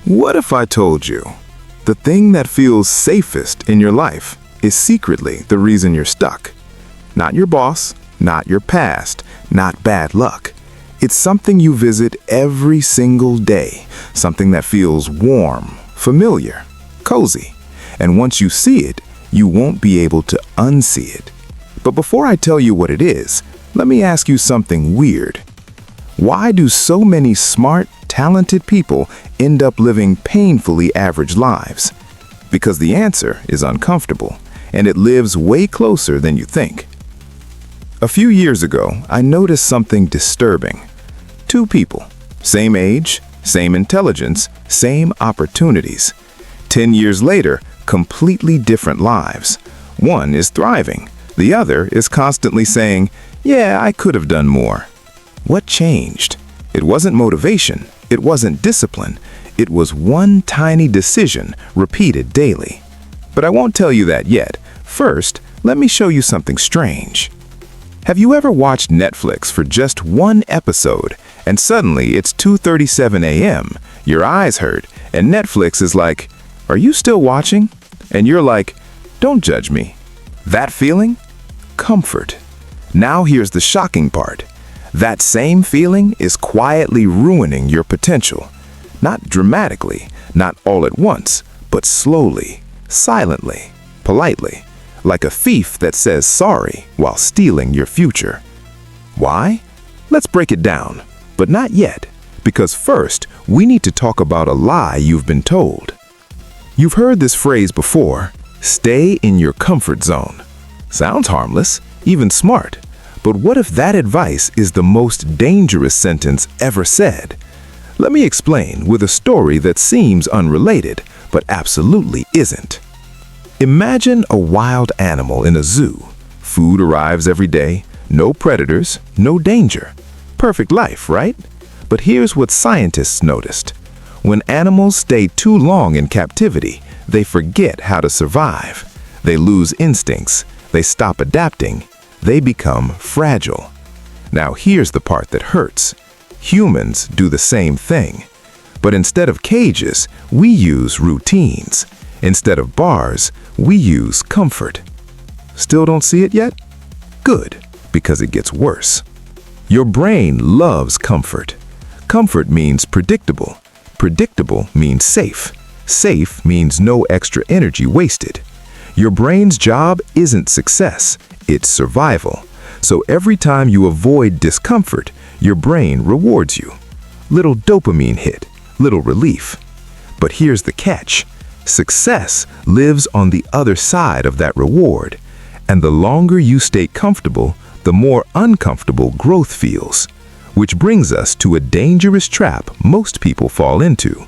What if I told you the thing that feels safest in your life is secretly the reason you're stuck? Not your boss, not your past, not bad luck. It's something you visit every single day, something that feels warm, familiar, cozy. And once you see it, you won't be able to unsee it. But before I tell you what it is, let me ask you something weird. Why do so many smart, talented people end up living painfully average lives? Because the answer is uncomfortable, and it lives way closer than you think. A few years ago, I noticed something disturbing. Two people, same age, same intelligence, same opportunities. 10 years later, completely different lives. One is thriving. The other is constantly saying, "Yeah, I could have done more." What changed? It wasn't motivation. It wasn't discipline. It was one tiny decision repeated daily. But I won't tell you that yet. First, let me show you something strange. Have you ever watched Netflix for just one episode and suddenly it's 2:37 a.m., your eyes hurt, and Netflix is like, "Are you still watching?" And you're like, "Don't judge me." That feeling? Comfort. Now here's the shocking part. That same feeling is quietly ruining your potential. Not dramatically, not all at once, but slowly, silently, politely, like a thief that says sorry while stealing your future. Why? Let's break it down, but not yet, because first, we need to talk about a lie you've been told. You've heard this phrase before, stay in your comfort zone. Sounds harmless, even smart. But what if that advice is the most dangerous sentence ever said? Let me explain with a story that seems unrelated, but absolutely isn't. Imagine a wild animal in a zoo. Food arrives every day, no predators, no danger. Perfect life, right? But here's what scientists noticed. When animals stay too long in captivity, they forget how to survive. They lose instincts, they stop adapting, they become fragile. Now here's the part that hurts. Humans do the same thing. But instead of cages, we use routines. Instead of bars, we use comfort. Still don't see it yet? Good, because it gets worse. Your brain loves comfort. Comfort means predictable. Predictable means safe. Safe means no extra energy wasted. Your brain's job isn't success, it's survival. So every time you avoid discomfort, your brain rewards you. Little dopamine hit, little relief. But here's the catch. Success lives on the other side of that reward. And the longer you stay comfortable, the more uncomfortable growth feels. Which brings us to a dangerous trap most people fall into.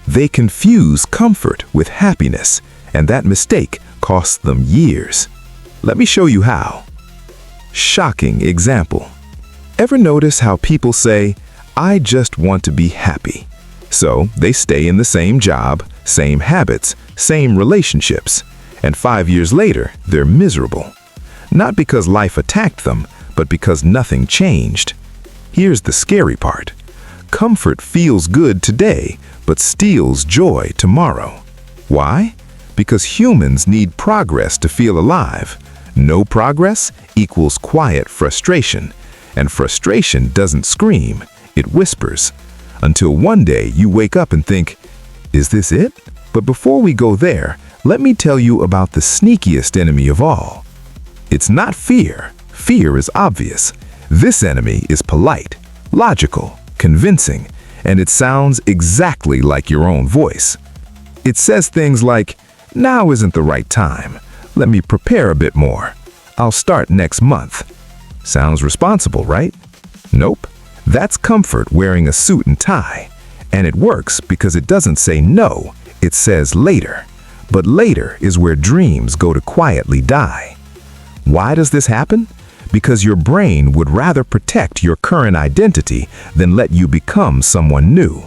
They confuse comfort with happiness, and that mistake costs them years. Let me show you how. Shocking example. Ever notice how people say, "I just want to be happy"? So they stay in the same job, same habits, same relationships, and 5 years later, they're miserable. Not because life attacked them, but because nothing changed. Here's the scary part. Comfort feels good today, but steals joy tomorrow. Why? Because humans need progress to feel alive. No progress equals quiet frustration, and frustration doesn't scream, it whispers. Until one day you wake up and think, is this it? But before we go there, let me tell you about the sneakiest enemy of all. It's not fear. Fear is obvious. This enemy is polite, logical, convincing, and it sounds exactly like your own voice. It says things like, "Now isn't the right time. Let me prepare a bit more. I'll start next month." Sounds responsible, right? Nope. That's comfort wearing a suit and tie. And it works because it doesn't say no, it says later. But later is where dreams go to quietly die. Why does this happen? Because your brain would rather protect your current identity than let you become someone new.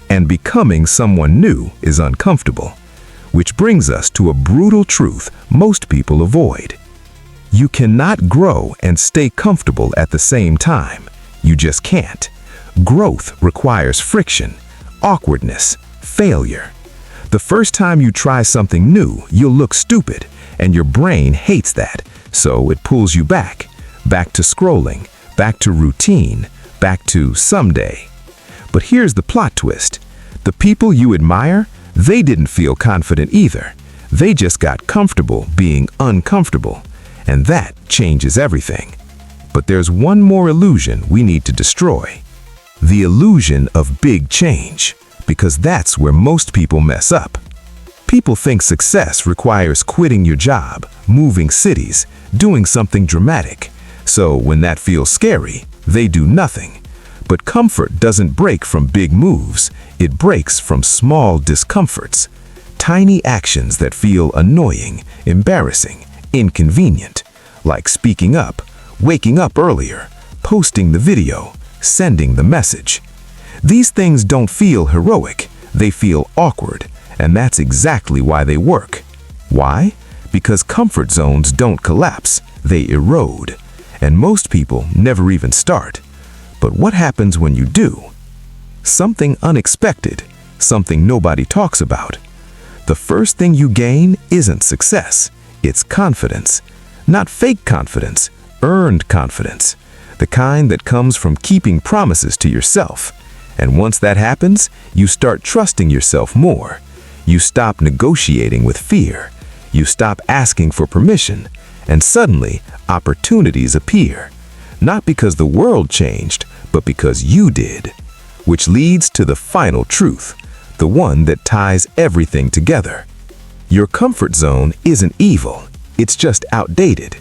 And becoming someone new is uncomfortable. Which brings us to a brutal truth most people avoid. You cannot grow and stay comfortable at the same time. You just can't. Growth requires friction, awkwardness, Failure. The first time you try something new, you'll look stupid, and your brain hates that, so it pulls you back to scrolling, back to routine, back to someday. But here's the plot twist. The people you admire, they didn't feel confident either. They just got comfortable being uncomfortable, and that changes everything. But there's one more illusion we need to destroy. The illusion of big change, because that's where most people mess up. People think success requires quitting your job, moving cities, doing something dramatic. So when that feels scary, they do nothing. But comfort doesn't break from big moves, it breaks from small discomforts. Tiny actions that feel annoying, embarrassing, inconvenient, like speaking up, waking up earlier, posting the video, sending the message. These things don't feel heroic, they feel awkward, and that's exactly why they work. Why? Because comfort zones don't collapse, they erode. And most people never even start. But what happens when you do? Something unexpected, something nobody talks about. The first thing you gain isn't success, it's confidence. Not fake confidence, earned confidence. The kind that comes from keeping promises to yourself. And once that happens, you start trusting yourself more. You stop negotiating with fear. You stop asking for permission. And suddenly, opportunities appear. Not because the world changed, but because you did. Which leads to the final truth, the one that ties everything together. Your comfort zone isn't evil, it's just outdated.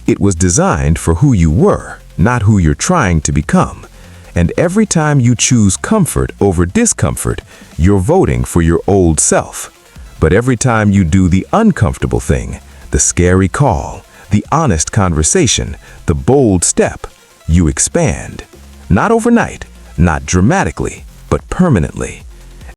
It was designed for who you were, not who you're trying to become. And every time you choose comfort over discomfort, you're voting for your old self. But every time you do the uncomfortable thing, the scary call, the honest conversation, the bold step, you expand. Not overnight, not dramatically, but permanently.